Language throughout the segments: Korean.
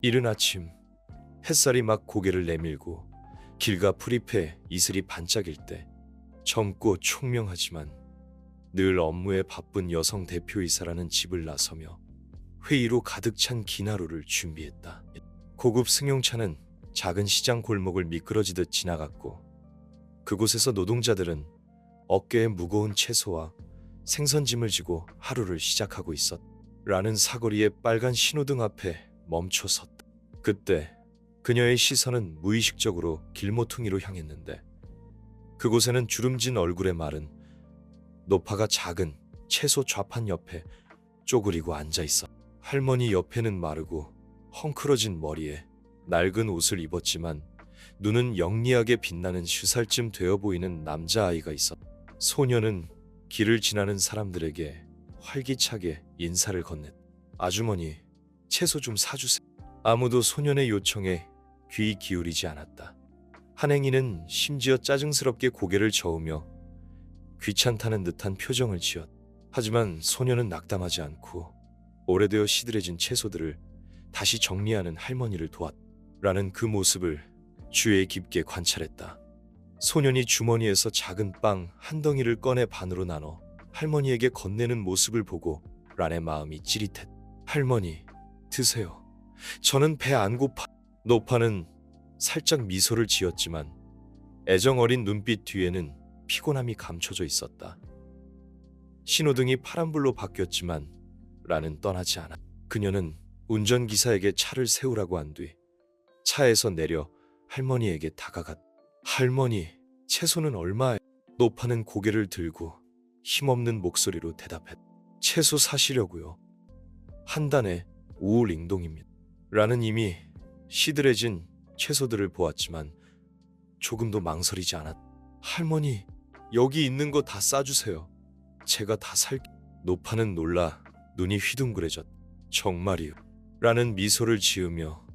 이른 아침 햇살이 막 고개를 내밀고 길가 풀잎에 이슬이 반짝일 때 젊고 총명하지만 늘 업무에 바쁜 여성 대표이사라는 집을 나서며 회의로 가득 찬 긴 하루를 준비했다. 고급 승용차는 작은 시장 골목을 미끄러지듯 지나갔고 그곳에서 노동자들은 어깨에 무거운 채소와 생선짐을 지고 하루를 시작하고 있었다. 라는 사거리의 빨간 신호등 앞에 멈춰 섰다. 그때 그녀의 시선은 무의식적으로 길모퉁이로 향했는데 그곳에는 주름진 얼굴에 마른 노파가 작은 채소 좌판 옆에 쪼그리고 앉아 있었다. 할머니 옆에는 마르고 헝클어진 머리에 낡은 옷을 입었지만 눈은 영리하게 빛나는 10살쯤 되어 보이는 남자아이가 있었다. 소녀는 길을 지나는 사람들에게 활기차게 인사를 건넸다. 아주머니, 채소 좀 사주세요. 아무도 소년의 요청에 귀 기울이지 않았다. 한행이는 심지어 짜증스럽게 고개를 저으며 귀찮다는 듯한 표정을 지었다. 하지만 소년은 낙담하지 않고 오래되어 시들해진 채소들을 다시 정리하는 할머니를 도왔다. 라는 그 모습을 주의 깊게 관찰했다. 소년이 주머니에서 작은 빵 한 덩이를 꺼내 반으로 나눠 할머니에게 건네는 모습을 보고 란의 마음이 찌릿했다. 할머니, 드세요. 저는 배 안 고파. 노파는 살짝 미소를 지었지만 애정 어린 눈빛 뒤에는 피곤함이 감춰져 있었다. 신호등이 파란불로 바뀌었지만 란은 떠나지 않았다. 그녀는 운전기사에게 차를 세우라고 한 뒤 차에서 내려 할머니에게 다가갔다. 할머니, 채소는 얼마에? 노파는 고개를 들고 힘없는 목소리로 대답했다. 채소 사시려고요. 한 단에 5링동입니다. 라는 이미 시들해진 채소들을 보았지만 조금도 망설이지 않았다. 할머니, 여기 있는 거 다 싸주세요. 제가 다 살게. 노파는 놀라 눈이 휘둥그레졌다. 정말이요. 라는 미소를 지으며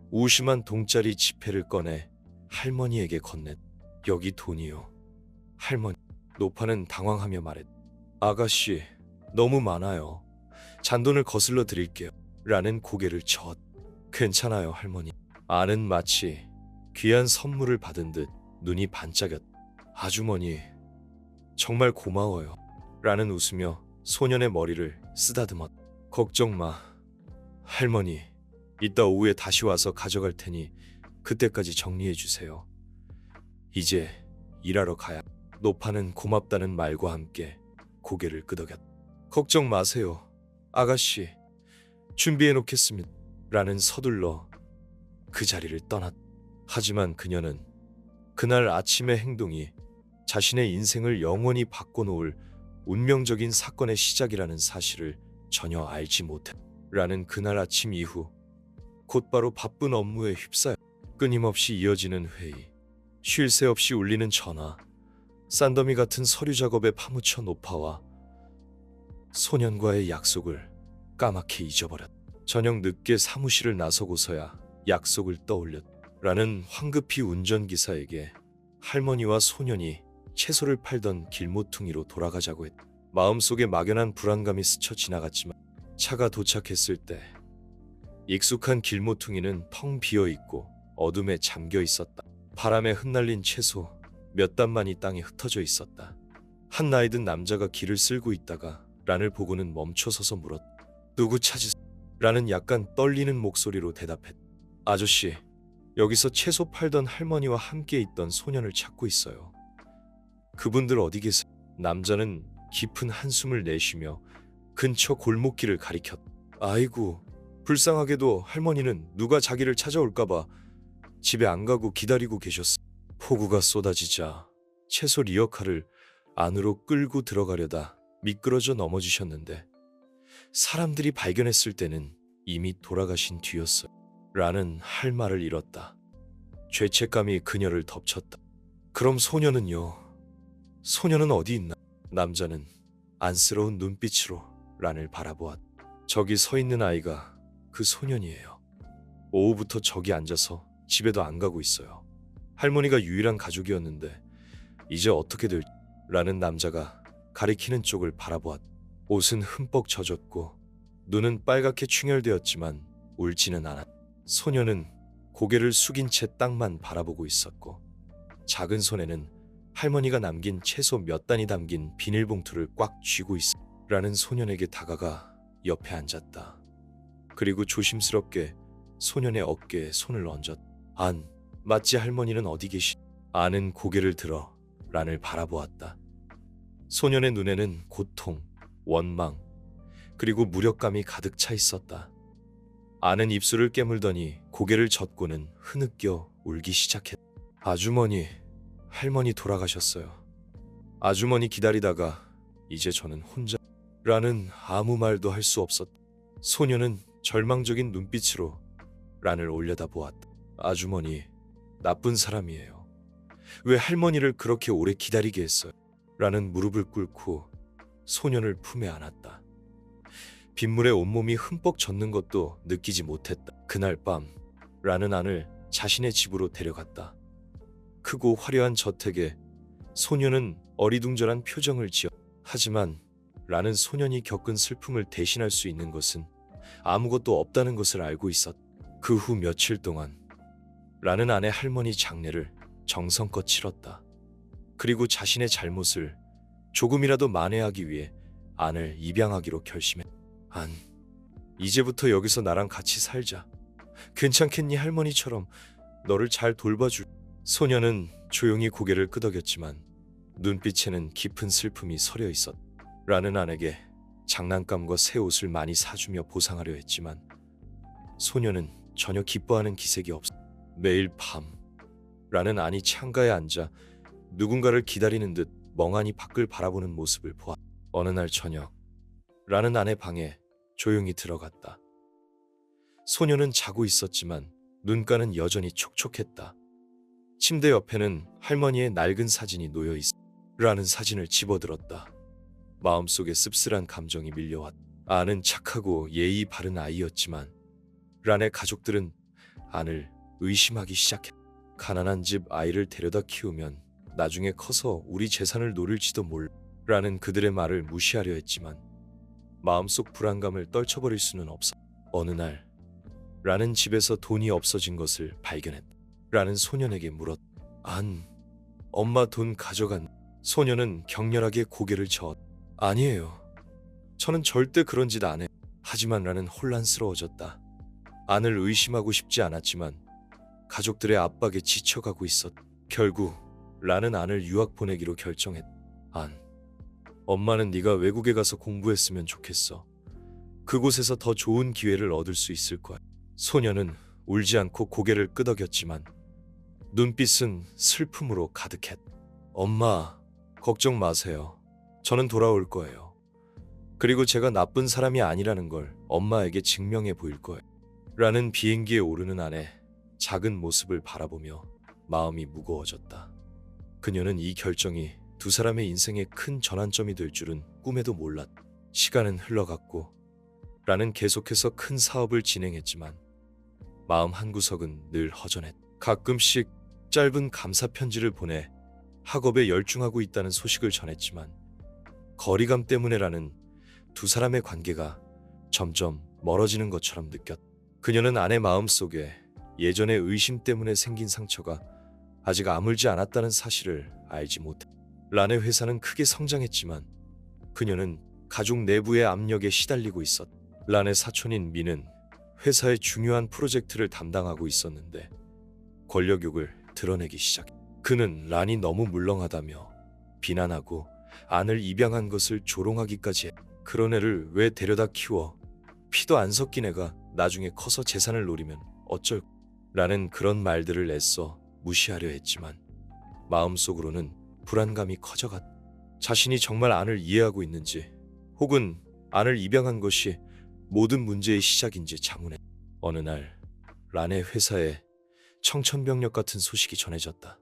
우심한 동짜리 지폐를 꺼내 할머니에게 건넸다. 여기 돈이요. 할머니. 노파는 당황하며 말했다. 아가씨, 너무 많아요. 잔돈을 거슬러 드릴게요. 라는 고개를 저었다. 괜찮아요, 할머니. 아는 마치 귀한 선물을 받은 듯 눈이 반짝였다. 아주머니, 정말 고마워요. 라는 웃으며 소년의 머리를 쓰다듬었다. 걱정 마. 할머니, 이따 오후에 다시 와서 가져갈 테니 그때까지 정리해 주세요. 이제 일하러 가야. 노파는 고맙다는 말과 함께 고개를 끄덕였다. 걱정 마세요. 아가씨, 준비해 놓겠습니다. 라는 서둘러 그 자리를 떠났다. 하지만 그녀는 그날 아침의 행동이 자신의 인생을 영원히 바꿔놓을 운명적인 사건의 시작이라는 사실을 전혀 알지 못했다. 라는 그날 아침 이후 곧바로 바쁜 업무에 휩싸여 끊임없이 이어지는 회의, 쉴 새 없이 울리는 전화, 싼더미 같은 서류 작업에 파묻혀 노파와 소년과의 약속을 까맣게 잊어버렸다. 저녁 늦게 사무실을 나서고서야 약속을 떠올렸다. 라는 황급히 운전기사에게 할머니와 소년이 채소를 팔던 길모퉁이로 돌아가자고 했다. 마음속에 막연한 불안감이 스쳐 지나갔지만 차가 도착했을 때 익숙한 길모퉁이는 텅 비어있고 어둠에 잠겨 있었다. 바람에 흩날린 채소 몇 단만이 땅에 흩어져 있었다. 한 나이든 남자가 길을 쓸고 있다가 란을 보고는 멈춰서서 물었다. 누구 찾으세요? 라는 약간 떨리는 목소리로 대답했다. 아저씨, 여기서 채소 팔던 할머니와 함께 있던 소년을 찾고 있어요. 그분들 어디 계세요? 남자는 깊은 한숨을 내쉬며 근처 골목길을 가리켰다. 아이고, 불쌍하게도 할머니는 누가 자기를 찾아올까봐 집에 안 가고 기다리고 계셨어. 폭우가 쏟아지자 채소 리어카를 안으로 끌고 들어가려다 미끄러져 넘어지셨는데 사람들이 발견했을 때는 이미 돌아가신 뒤였어요. 라는 할 말을 잃었다. 죄책감이 그녀를 덮쳤다. 그럼 소녀는요? 소녀는 어디 있나? 남자는 안쓰러운 눈빛으로 란을 바라보았다. 저기 서 있는 아이가 그 소년이에요. 오후부터 저기 앉아서 집에도 안 가고 있어요. 할머니가 유일한 가족이었는데 이제 어떻게 될지. 라는 남자가 가리키는 쪽을 바라보았다. 옷은 흠뻑 젖었고 눈은 빨갛게 충혈되었지만 울지는 않았다. 소녀는 고개를 숙인 채 땅만 바라보고 있었고 작은 손에는 할머니가 남긴 채소 몇 단이 담긴 비닐봉투를 꽉 쥐고 있어. 라는 소년에게 다가가 옆에 앉았다. 그리고 조심스럽게 소년의 어깨에 손을 얹었다. 안, 마치 할머니는 어디 계시? 안은 고개를 들어 란을 바라보았다. 소년의 눈에는 고통, 원망, 그리고 무력감이 가득 차 있었다. 안은 입술을 깨물더니 고개를 젓고는 흐느껴 울기 시작했다. 아주머니, 할머니 돌아가셨어요. 아주머니 기다리다가 이제 저는 혼자. 라는 아무 말도 할 수 없었다. 소녀는 절망적인 눈빛으로 란을 올려다보았다. 아주머니, 나쁜 사람이에요. 왜 할머니를 그렇게 오래 기다리게 했어요? 라는 무릎을 꿇고 소년을 품에 안았다. 빗물에 온몸이 흠뻑 젖는 것도 느끼지 못했다. 그날 밤 란은 안을 자신의 집으로 데려갔다. 크고 화려한 저택에 소녀는 어리둥절한 표정을 지었다. 하지만 란은 소년이 겪은 슬픔을 대신할 수 있는 것은 아무것도 없다는 것을 알고 있었다. 그 후 며칠 동안 란은 아내 할머니 장례를 정성껏 치렀다. 그리고 자신의 잘못을 조금이라도 만회하기 위해 안을 입양하기로 결심했다. 안, 이제부터 여기서 나랑 같이 살자. 괜찮겠니? 할머니처럼 너를 잘 돌봐줄. 소녀는 조용히 고개를 끄덕였지만 눈빛에는 깊은 슬픔이 서려 있었다. 란은 안에게 장난감과 새 옷을 많이 사주며 보상하려 했지만 소녀는 전혀 기뻐하는 기색이 없었다. 매일 밤 란은 안이 창가에 앉아 누군가를 기다리는 듯 멍하니 밖을 바라보는 모습을 보았다. 어느 날 저녁 란은 안의 방에 조용히 들어갔다. 소녀는 자고 있었지만 눈가는 여전히 촉촉했다. 침대 옆에는 할머니의 낡은 사진이 놓여 있었다. 란은 사진을 집어들었다. 마음속에 씁쓸한 감정이 밀려왔다. 안은 착하고 예의 바른 아이였지만 란의 가족들은 안을 의심하기 시작했다. 가난한 집 아이를 데려다 키우면 나중에 커서 우리 재산을 노릴지도 몰라. 라는 그들의 말을 무시하려 했지만 마음속 불안감을 떨쳐버릴 수는 없었다. 어느 날 란은 집에서 돈이 없어진 것을 발견했다. 란은 소년에게 물었다. 안, 엄마 돈 가져간. 소년은 격렬하게 고개를 저었다. 아니에요. 저는 절대 그런 짓 안 해. 하지만 란은 혼란스러워졌다. 안을 의심하고 싶지 않았지만 가족들의 압박에 지쳐가고 있었다. 결국 란은 안을 유학 보내기로 결정했다. 안, 엄마는 네가 외국에 가서 공부했으면 좋겠어. 그곳에서 더 좋은 기회를 얻을 수 있을 거야. 소녀는 울지 않고 고개를 끄덕였지만 눈빛은 슬픔으로 가득했다. 엄마, 걱정 마세요. 저는 돌아올 거예요. 그리고 제가 나쁜 사람이 아니라는 걸 엄마에게 증명해 보일 거예요. 라는 비행기에 오르는 안에 작은 모습을 바라보며 마음이 무거워졌다. 그녀는 이 결정이 두 사람의 인생에 큰 전환점이 될 줄은 꿈에도 몰랐다. 시간은 흘러갔고 라는 계속해서 큰 사업을 진행했지만 마음 한구석은 늘 허전했다. 가끔씩 짧은 감사 편지를 보내 학업에 열중하고 있다는 소식을 전했지만 거리감 때문에 라는 두 사람의 관계가 점점 멀어지는 것처럼 느꼈다. 그녀는 아내 마음속에 예전의 의심 때문에 생긴 상처가 아직 아물지 않았다는 사실을 알지 못했다. 란의 회사는 크게 성장했지만 그녀는 가족 내부의 압력에 시달리고 있었다. 란의 사촌인 미는 회사의 중요한 프로젝트를 담당하고 있었는데 권력욕을 드러내기 시작했다. 그는 란이 너무 물렁하다며 비난하고 안을 입양한 것을 조롱하기까지 했다. 그런 애를 왜 데려다 키워? 피도 안 섞인 애가 나중에 커서 재산을 노리면 어쩔? 라는 그런 말들을 애써 무시하려 했지만 마음속으로는 불안감이 커져갔다. 자신이 정말 안을 이해하고 있는지 혹은 안을 입양한 것이 모든 문제의 시작인지 자문했다. 어느 날 란의 회사에 청천벽력 같은 소식이 전해졌다.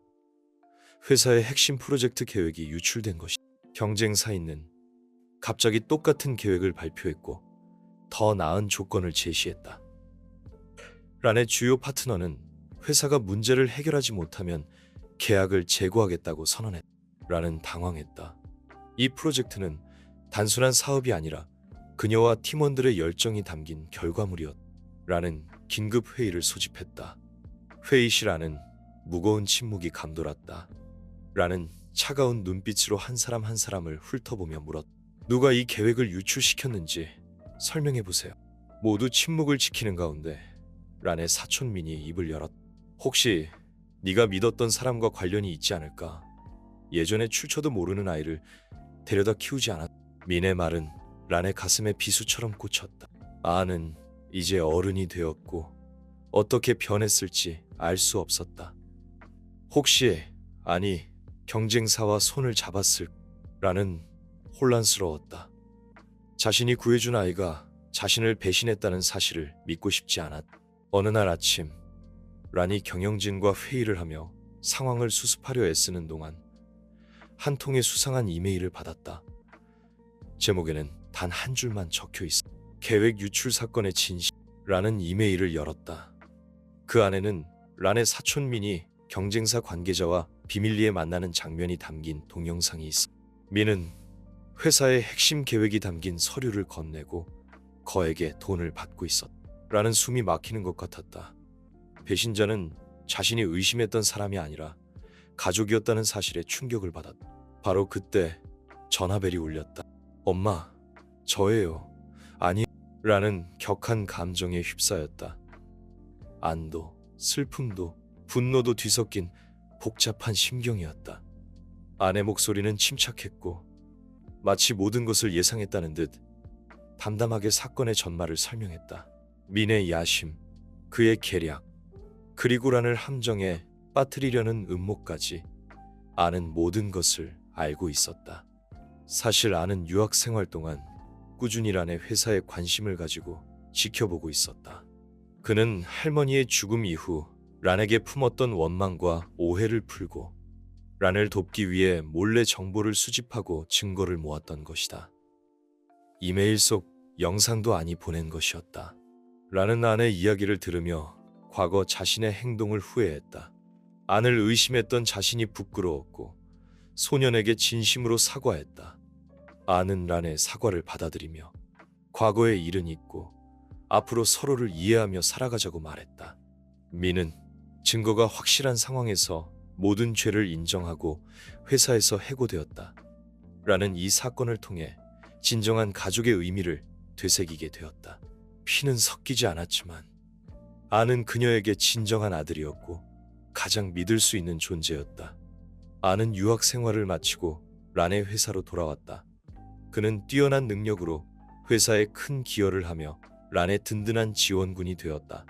회사의 핵심 프로젝트 계획이 유출된 것이다. 경쟁사인은 갑자기 똑같은 계획을 발표했고 더 나은 조건을 제시했다. 란의 주요 파트너는 회사가 문제를 해결하지 못하면 계약을 재고하겠다고 선언했다. 란은 당황했다. 이 프로젝트는 단순한 사업이 아니라 그녀와 팀원들의 열정이 담긴 결과물이었다. 란은 긴급 회의를 소집했다. 회의실 안은 무거운 침묵이 감돌았다. 라는 차가운 눈빛으로 한 사람 한 사람을 훑어보며 물었다. 누가 이 계획을 유출시켰는지 설명해보세요. 모두 침묵을 지키는 가운데 란의 사촌민이 입을 열었다. 혹시 네가 믿었던 사람과 관련이 있지 않을까? 예전에 출처도 모르는 아이를 데려다 키우지 않았. 민의 말은 란의 가슴에 비수처럼 꽂혔다. 아는 이제 어른이 되었고 어떻게 변했을지 알 수 없었다. 혹시 아니 경쟁사와 손을 잡았을 라는 혼란스러웠다. 자신이 구해준 아이가 자신을 배신했다는 사실을 믿고 싶지 않았다. 어느 날 아침 란이 경영진과 회의를 하며 상황을 수습하려 애쓰는 동안 한 통의 수상한 이메일을 받았다. 제목에는 단 한 줄만 적혀 있어. 계획 유출 사건의 진실라는 이메일을 열었다. 그 안에는 란의 사촌민이 경쟁사 관계자와 비밀리에 만나는 장면이 담긴 동영상이 있어. 민은 회사의 핵심 계획이 담긴 서류를 건네고 거에게 돈을 받고 있었다. 라는 숨이 막히는 것 같았다. 배신자는 자신이 의심했던 사람이 아니라 가족이었다는 사실에 충격을 받았다. 바로 그때 전화벨이 울렸다. 엄마, 저예요. 아니, 라는 격한 감정에 휩싸였다. 안도, 슬픔도, 분노도 뒤섞인 복잡한 심경이었다. 아내 목소리는 침착했고 마치 모든 것을 예상했다는 듯 담담하게 사건의 전말을 설명했다. 민의 야심, 그의 계략, 그리고 란을 함정에 빠뜨리려는 음모까지 아는 모든 것을 알고 있었다. 사실 아는 유학 생활 동안 꾸준히 란의 회사에 관심을 가지고 지켜보고 있었다. 그는 할머니의 죽음 이후 란에게 품었던 원망과 오해를 풀고 란을 돕기 위해 몰래 정보를 수집하고 증거를 모았던 것이다. 이메일 속 영상도 아니 보낸 것이었다. 란은 안의 이야기를 들으며 과거 자신의 행동을 후회했다. 안을 의심했던 자신이 부끄러웠고 소년에게 진심으로 사과했다. 안은 란의 사과를 받아들이며 과거의 일은 잊고 앞으로 서로를 이해하며 살아가자고 말했다. 민은 증거가 확실한 상황에서 모든 죄를 인정하고 회사에서 해고되었다. 라는 이 사건을 통해 진정한 가족의 의미를 되새기게 되었다. 피는 섞이지 않았지만 아는 그녀에게 진정한 아들이었고 가장 믿을 수 있는 존재였다. 아는 유학 생활을 마치고 란의 회사로 돌아왔다. 그는 뛰어난 능력으로 회사에 큰 기여를 하며 란의 든든한 지원군이 되었다.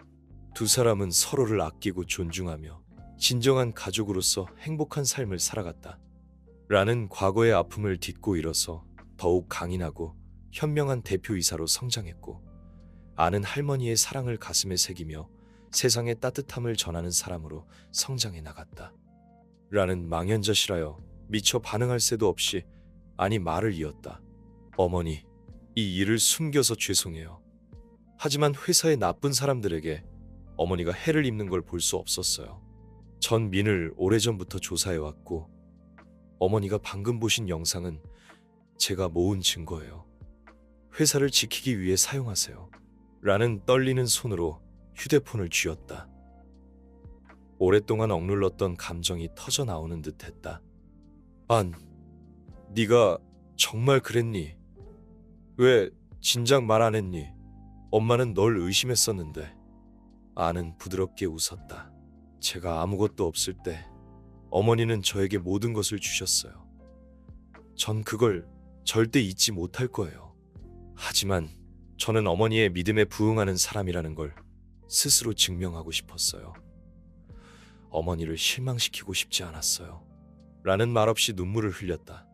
두 사람은 서로를 아끼고 존중하며 진정한 가족으로서 행복한 삶을 살아갔다. 란은 과거의 아픔을 딛고 일어서 더욱 강인하고 현명한 대표이사로 성장했고 아는 할머니의 사랑을 가슴에 새기며 세상의 따뜻함을 전하는 사람으로 성장해 나갔다. 란은 망연자실하여 미처 반응할 새도 없이 아니 말을 이었다. 어머니, 이 일을 숨겨서 죄송해요. 하지만 회사의 나쁜 사람들에게 어머니가 해를 입는 걸 볼 수 없었어요. 전 민을 오래전부터 조사해왔고 어머니가 방금 보신 영상은 제가 모은 증거예요. 회사를 지키기 위해 사용하세요. 라는 떨리는 손으로 휴대폰을 쥐었다. 오랫동안 억눌렀던 감정이 터져 나오는 듯했다. 안, 네가 정말 그랬니? 왜 진작 말 안 했니? 엄마는 널 의심했었는데. 안은 부드럽게 웃었다. 제가 아무것도 없을 때 어머니는 저에게 모든 것을 주셨어요. 전 그걸 절대 잊지 못할 거예요. 하지만 저는 어머니의 믿음에 부응하는 사람이라는 걸 스스로 증명하고 싶었어요. 어머니를 실망시키고 싶지 않았어요. 라는 말 없이 눈물을 흘렸다.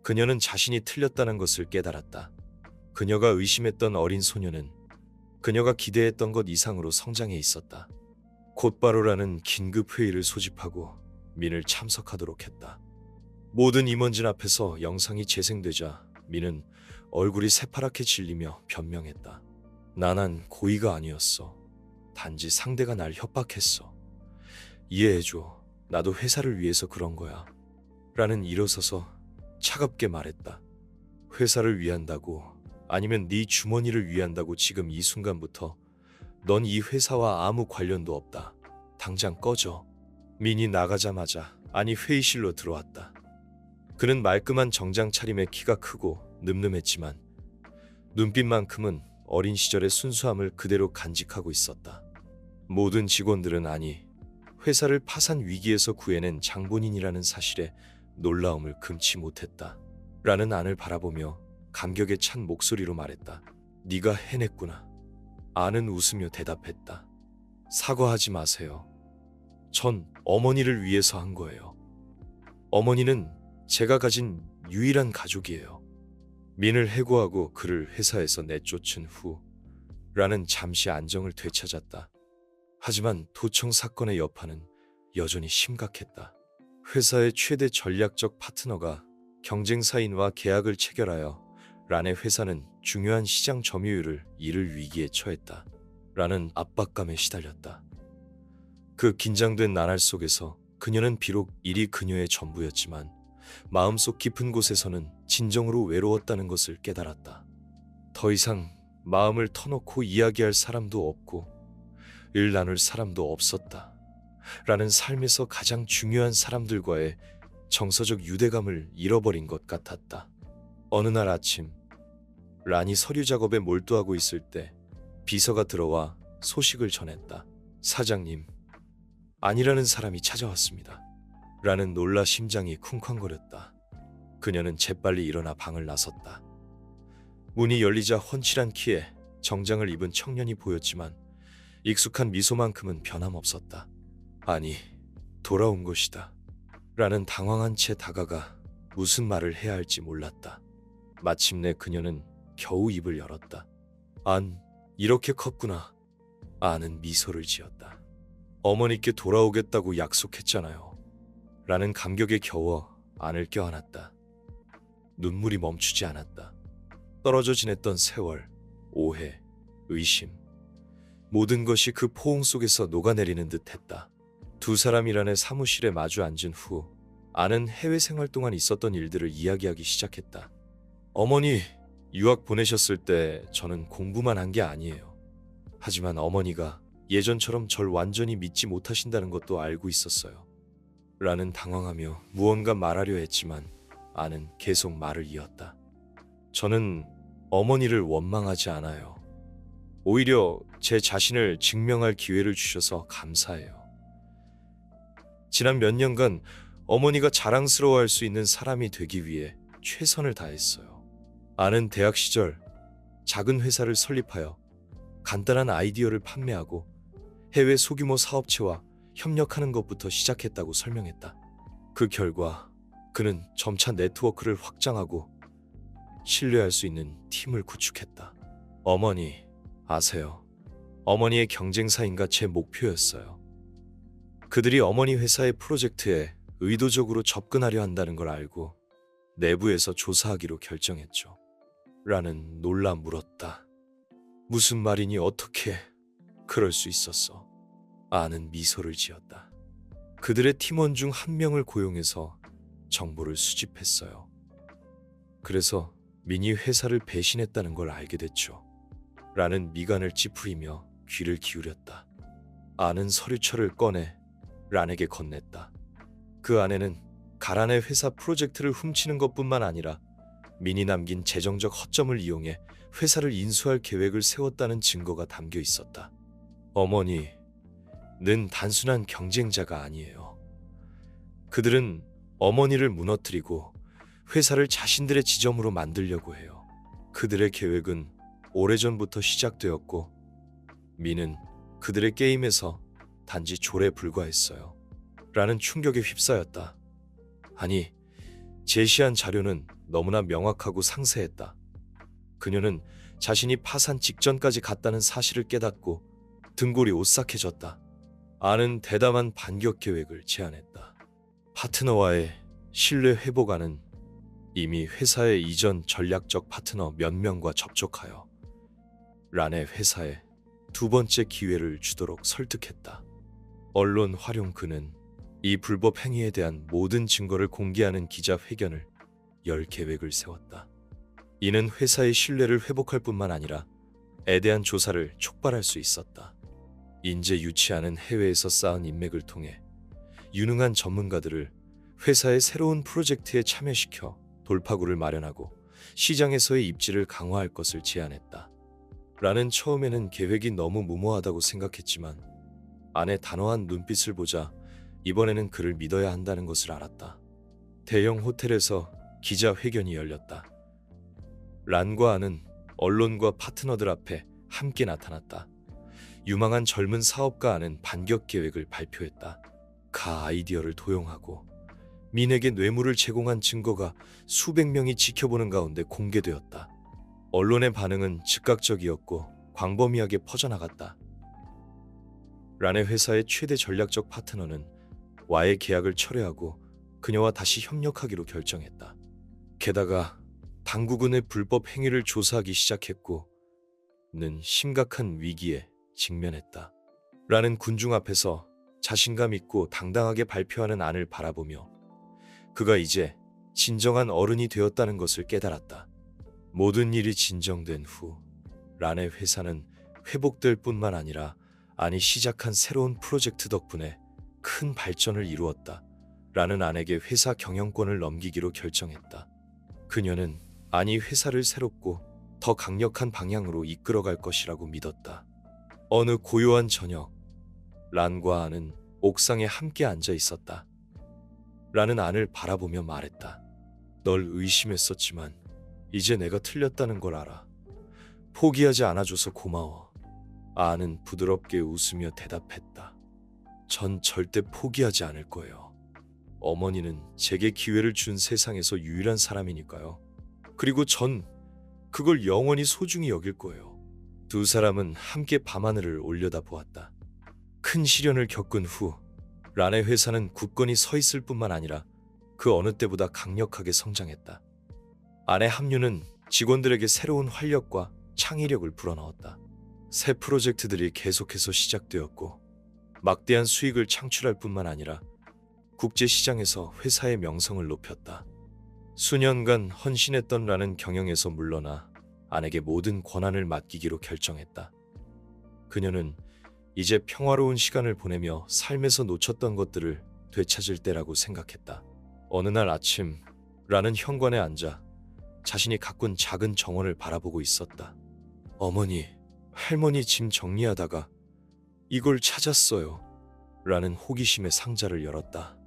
그녀는 자신이 틀렸다는 것을 깨달았다. 그녀가 의심했던 어린 소녀는 그녀가 기대했던 것 이상으로 성장해 있었다. 곧바로 라는 긴급 회의를 소집하고 민을 참석하도록 했다. 모든 임원진 앞에서 영상이 재생되자 민은 얼굴이 새파랗게 질리며 변명했다. 난 고의가 아니었어. 단지 상대가 날 협박했어. 이해해줘. 나도 회사를 위해서 그런 거야. 라는 일어서서 차갑게 말했다. 회사를 위한다고 아니면 네 주머니를 위한다고 지금 이 순간부터 넌 이 회사와 아무 관련도 없다. 당장 꺼져. 민이 나가자마자 회의실로 들어왔다. 그는 말끔한 정장 차림에 키가 크고 늠름했지만 눈빛만큼은 어린 시절의 순수함을 그대로 간직하고 있었다. 모든 직원들은 회사를 파산 위기에서 구해낸 장본인이라는 사실에 놀라움을 금치 못했다. 라는 안을 바라보며 감격에 찬 목소리로 말했다. 네가 해냈구나. 안은 웃으며 대답했다. 사과하지 마세요. 전 어머니를 위해서 한 거예요. 어머니는 제가 가진 유일한 가족이에요. 민을 해고하고 그를 회사에서 내쫓은 후 라는 잠시 안정을 되찾았다. 하지만 도청 사건의 여파는 여전히 심각했다. 회사의 최대 전략적 파트너가 경쟁사인과 계약을 체결하여 란의 회사는 중요한 시장 점유율을 잃을 위기에 처했다. 라는 압박감에 시달렸다. 그 긴장된 나날 속에서 그녀는 비록 일이 그녀의 전부였지만 마음속 깊은 곳에서는 진정으로 외로웠다는 것을 깨달았다. 더 이상 마음을 터놓고 이야기할 사람도 없고 일 나눌 사람도 없었다. 라는 삶에서 가장 중요한 사람들과의 정서적 유대감을 잃어버린 것 같았다. 어느 날 아침, 란이 서류 작업에 몰두하고 있을 때 비서가 들어와 소식을 전했다. 사장님, 아니라는 사람이 찾아왔습니다. 라는 놀라 심장이 쿵쾅거렸다. 그녀는 재빨리 일어나 방을 나섰다. 문이 열리자 훤칠한 키에 정장을 입은 청년이 보였지만 익숙한 미소만큼은 변함없었다. 아니, 돌아온 것이다. 라는 당황한 채 다가가 무슨 말을 해야 할지 몰랐다. 마침내 그녀는 겨우 입을 열었다. 안, 이렇게 컸구나. 안은 미소를 지었다. 어머니께 돌아오겠다고 약속했잖아요. 라는 감격에 겨워 안을 껴안았다. 눈물이 멈추지 않았다. 떨어져 지냈던 세월, 오해, 의심, 모든 것이 그 포옹 속에서 녹아내리는 듯했다. 두 사람이란의 사무실에 마주 앉은 후 안은 해외 생활 동안 있었던 일들을 이야기하기 시작했다. 어머니, 유학 보내셨을 때 저는 공부만 한 게 아니에요. 하지만 어머니가 예전처럼 절 완전히 믿지 못하신다는 것도 알고 있었어요. 라는 당황하며 무언가 말하려 했지만 안은 계속 말을 이었다. 저는 어머니를 원망하지 않아요. 오히려 제 자신을 증명할 기회를 주셔서 감사해요. 지난 몇 년간 어머니가 자랑스러워할 수 있는 사람이 되기 위해 최선을 다했어요. 안은 대학 시절 작은 회사를 설립하여 간단한 아이디어를 판매하고 해외 소규모 사업체와 협력하는 것부터 시작했다고 설명했다. 그 결과 그는 점차 네트워크를 확장하고 신뢰할 수 있는 팀을 구축했다. 어머니, 아세요? 어머니의 경쟁사인가 제 목표였어요. 그들이 어머니 회사의 프로젝트에 의도적으로 접근하려 한다는 걸 알고 내부에서 조사하기로 결정했죠. 라는 놀라 물었다. 무슨 말이니 어떻게 그럴 수 있었어? 아는 미소를 지었다. 그들의 팀원 중 한 명을 고용해서 정보를 수집했어요. 그래서 민이 회사를 배신했다는 걸 알게 됐죠. 라는 미간을 찌푸리며 귀를 기울였다. 아는 서류철을 꺼내 란에게 건넸다. 그 안에는 가란의 회사 프로젝트를 훔치는 것뿐만 아니라 민이 남긴 재정적 허점을 이용해 회사를 인수할 계획을 세웠다는 증거가 담겨 있었다. 어머니는 단순한 경쟁자가 아니에요. 그들은 어머니를 무너뜨리고 회사를 자신들의 지점으로 만들려고 해요. 그들의 계획은 오래전부터 시작되었고 민은 그들의 게임에서 단지 졸에 불과했어요. 라는 충격에 휩싸였다. 아니, 제시한 자료는 너무나 명확하고 상세했다. 그녀는 자신이 파산 직전까지 갔다는 사실을 깨닫고 등골이 오싹해졌다. 아는 대담한 반격 계획을 제안했다. 파트너와의 신뢰 회복안은 이미 회사의 이전 전략적 파트너 몇 명과 접촉하여 란의 회사에 두 번째 기회를 주도록 설득했다. 언론 활용 그는 이 불법 행위에 대한 모든 증거를 공개하는 기자회견을 열 계획을 세웠다. 이는 회사의 신뢰를 회복할 뿐만 아니라 에 대한 조사를 촉발할 수 있었다. 인재 유치하는 해외에서 쌓은 인맥을 통해 유능한 전문가들을 회사의 새로운 프로젝트에 참여시켜 돌파구를 마련하고 시장에서의 입지를 강화할 것을 제안했다. 라는 처음에는 계획이 너무 무모하다고 생각했지만 아내 단호한 눈빛을 보자 이번에는 그를 믿어야 한다는 것을 알았다. 대형 호텔에서 기자회견이 열렸다. 란과 아는 언론과 파트너들 앞에 함께 나타났다. 유망한 젊은 사업가 아는 반격 계획을 발표했다. 가 아이디어를 도용하고 민에게 뇌물을 제공한 증거가 수백 명이 지켜보는 가운데 공개되었다. 언론의 반응은 즉각적이었고 광범위하게 퍼져나갔다. 란의 회사의 최대 전략적 파트너는 와의 계약을 철회하고 그녀와 다시 협력하기로 결정했다. 게다가 당국은의 불법 행위를 조사하기 시작했고 는 심각한 위기에 직면했다. 란은 군중 앞에서 자신감 있고 당당하게 발표하는 안을 바라보며 그가 이제 진정한 어른이 되었다는 것을 깨달았다. 모든 일이 진정된 후 란의 회사는 회복될 뿐만 아니라 안이 시작한 새로운 프로젝트 덕분에 큰 발전을 이루었다. 란은 안에게 회사 경영권을 넘기기로 결정했다. 그녀는 안이 회사를 새롭고 더 강력한 방향으로 이끌어갈 것이라고 믿었다. 어느 고요한 저녁, 란과 안은 옥상에 함께 앉아 있었다. 란은 안을 바라보며 말했다. 널 의심했었지만 이제 내가 틀렸다는 걸 알아. 포기하지 않아줘서 고마워. 안은 부드럽게 웃으며 대답했다. 전 절대 포기하지 않을 거예요. 어머니는 제게 기회를 준 세상에서 유일한 사람이니까요. 그리고 전 그걸 영원히 소중히 여길 거예요. 두 사람은 함께 밤하늘을 올려다보았다. 큰 시련을 겪은 후 란의 회사는 굳건히 서 있을 뿐만 아니라 그 어느 때보다 강력하게 성장했다. 안의 합류는 직원들에게 새로운 활력과 창의력을 불어넣었다. 새 프로젝트들이 계속해서 시작되었고 막대한 수익을 창출할 뿐만 아니라 국제시장에서 회사의 명성을 높였다. 수년간 헌신했던 란은 경영에서 물러나 안에게 모든 권한을 맡기기로 결정했다. 그녀는 이제 평화로운 시간을 보내며 삶에서 놓쳤던 것들을 되찾을 때라고 생각했다. 어느 날 아침, 란은 현관에 앉아 자신이 가꾼 작은 정원을 바라보고 있었다. 어머니, 할머니 짐 정리하다가 이걸 찾았어요. 라는 호기심에 상자를 열었다.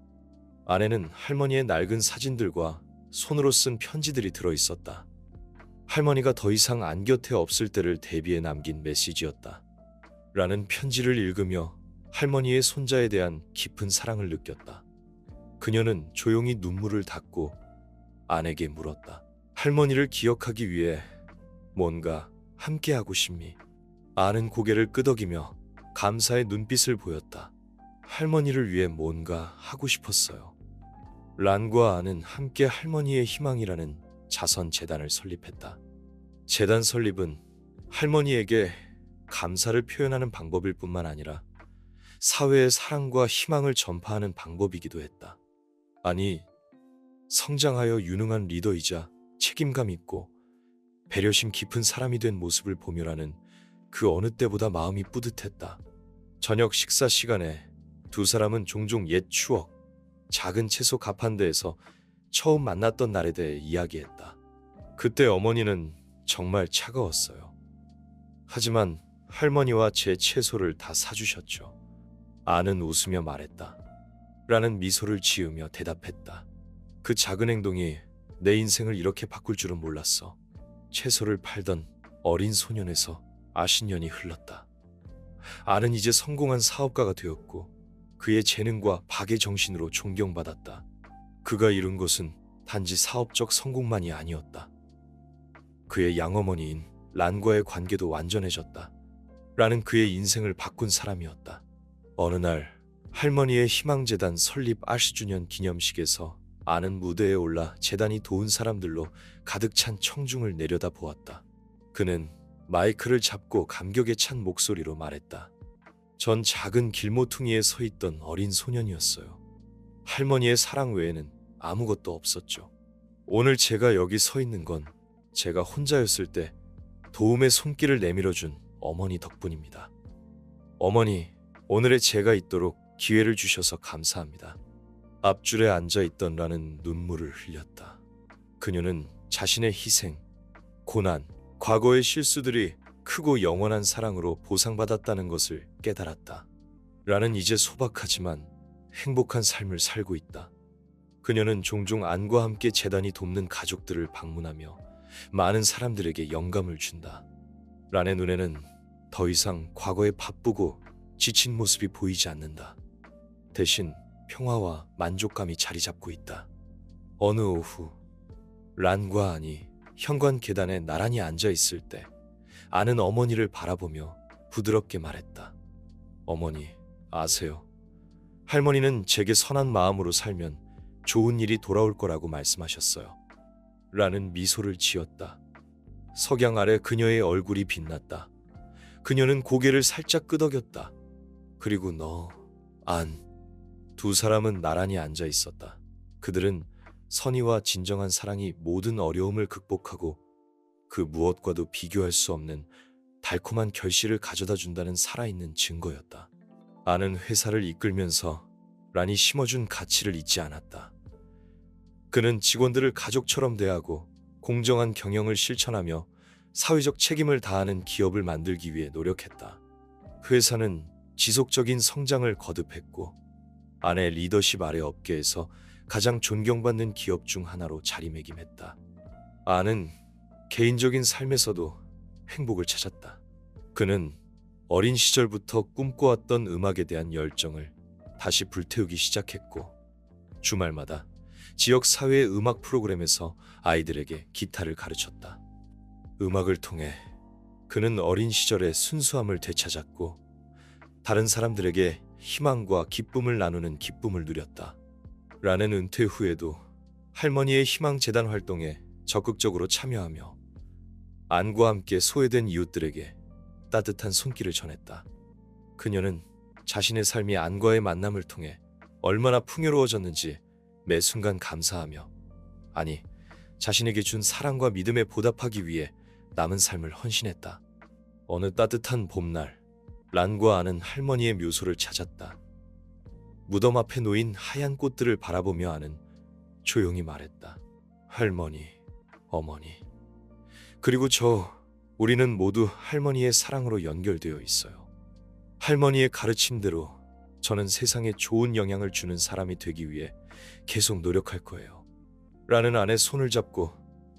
안에는 할머니의 낡은 사진들과 손으로 쓴 편지들이 들어있었다. 할머니가 더 이상 안 곁에 없을 때를 대비해 남긴 메시지였다. 라는 편지를 읽으며 할머니의 손자에 대한 깊은 사랑을 느꼈다. 그녀는 조용히 눈물을 닦고 아내에게 물었다. 할머니를 기억하기 위해 뭔가 함께하고 싶니? 아는 고개를 끄덕이며 감사의 눈빛을 보였다. 할머니를 위해 뭔가 하고 싶었어요. 란과 아는 함께 할머니의 희망이라는 자선재단을 설립했다. 재단 설립은 할머니에게 감사를 표현하는 방법일 뿐만 아니라 사회의 사랑과 희망을 전파하는 방법이기도 했다. 아니, 성장하여 유능한 리더이자 책임감 있고 배려심 깊은 사람이 된 모습을 보며라는 그 어느 때보다 마음이 뿌듯했다. 저녁 식사 시간에 두 사람은 종종 옛 추억, 작은 채소 가판대에서 처음 만났던 날에 대해 이야기했다. 그때 어머니는 정말 차가웠어요. 하지만 할머니와 제 채소를 다 사주셨죠. 아는 웃으며 말했다. 라는 미소를 지으며 대답했다. 그 작은 행동이 내 인생을 이렇게 바꿀 줄은 몰랐어. 채소를 팔던 어린 소년에서 아신년이 흘렀다. 아는 이제 성공한 사업가가 되었고 그의 재능과 박의 정신으로 존경받았다. 그가 이룬 것은 단지 사업적 성공만이 아니었다. 그의 양어머니인 란과의 관계도 완전해졌다. 라는 그의 인생을 바꾼 사람이었다. 어느 날 할머니의 희망재단 설립 80주년 기념식에서 아는 무대에 올라 재단이 도운 사람들로 가득 찬 청중을 내려다보았다. 그는 마이크를 잡고 감격에 찬 목소리로 말했다. 전 작은 길모퉁이에 서 있던 어린 소년이었어요. 할머니의 사랑 외에는 아무것도 없었죠. 오늘 제가 여기 서 있는 건 제가 혼자였을 때 도움의 손길을 내밀어준 어머니 덕분입니다. 어머니, 오늘의 제가 있도록 기회를 주셔서 감사합니다. 앞줄에 앉아 있던 란은 눈물을 흘렸다. 그녀는 자신의 희생, 고난, 과거의 실수들이 크고 영원한 사랑으로 보상받았다는 것을 깨달았다. 란은 이제 소박하지만 행복한 삶을 살고 있다. 그녀는 종종 안과 함께 재단이 돕는 가족들을 방문하며 많은 사람들에게 영감을 준다. 란의 눈에는 더 이상 과거의 바쁘고 지친 모습이 보이지 않는다. 대신 평화와 만족감이 자리 잡고 있다. 어느 오후, 란과 안이 현관 계단에 나란히 앉아 있을 때 안은 어머니를 바라보며 부드럽게 말했다. 어머니, 아세요? 할머니는 제게 선한 마음으로 살면 좋은 일이 돌아올 거라고 말씀하셨어요. 란은 미소를 지었다. 석양 아래 그녀의 얼굴이 빛났다. 그녀는 고개를 살짝 끄덕였다. 그리고 너, 안, 두 사람은 나란히 앉아 있었다. 그들은 선의와 진정한 사랑이 모든 어려움을 극복하고 그 무엇과도 비교할 수 없는 달콤한 결실을 가져다 준다는 살아있는 증거였다. 안은 회사를 이끌면서 란이 심어준 가치를 잊지 않았다. 그는 직원들을 가족처럼 대하고 공정한 경영을 실천하며 사회적 책임을 다하는 기업을 만들기 위해 노력했다. 회사는 지속적인 성장을 거듭했고 아내 리더십 아래 업계에서 가장 존경받는 기업 중 하나로 자리매김했다. 안은 개인적인 삶에서도 행복을 찾았다. 그는 어린 시절부터 꿈꿔왔던 음악에 대한 열정을 다시 불태우기 시작했고 주말마다 지역 사회의 음악 프로그램에서 아이들에게 기타를 가르쳤다. 음악을 통해 그는 어린 시절의 순수함을 되찾았고 다른 사람들에게 희망과 기쁨을 나누는 기쁨을 누렸다. 란은 은퇴 후에도 할머니의 희망재단 활동에 적극적으로 참여하며 안과 함께 소외된 이웃들에게 따뜻한 손길을 전했다. 그녀는 자신의 삶이 안과의 만남을 통해 얼마나 풍요로워졌는지 매 순간 감사하며 아니, 자신에게 준 사랑과 믿음에 보답하기 위해 남은 삶을 헌신했다. 어느 따뜻한 봄날, 란과 안은 할머니의 묘소를 찾았다. 무덤 앞에 놓인 하얀 꽃들을 바라보며 안은 조용히 말했다. 할머니, 어머니, 그리고 우리는 모두 할머니의 사랑으로 연결되어 있어요. 할머니의 가르침대로 저는 세상에 좋은 영향을 주는 사람이 되기 위해 계속 노력할 거예요. 라는 안의 손을 잡고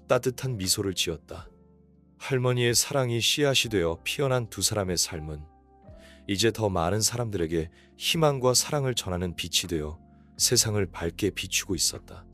따뜻한 미소를 지었다. 할머니의 사랑이 씨앗이 되어 피어난 두 사람의 삶은 이제 더 많은 사람들에게 희망과 사랑을 전하는 빛이 되어 세상을 밝게 비추고 있었다.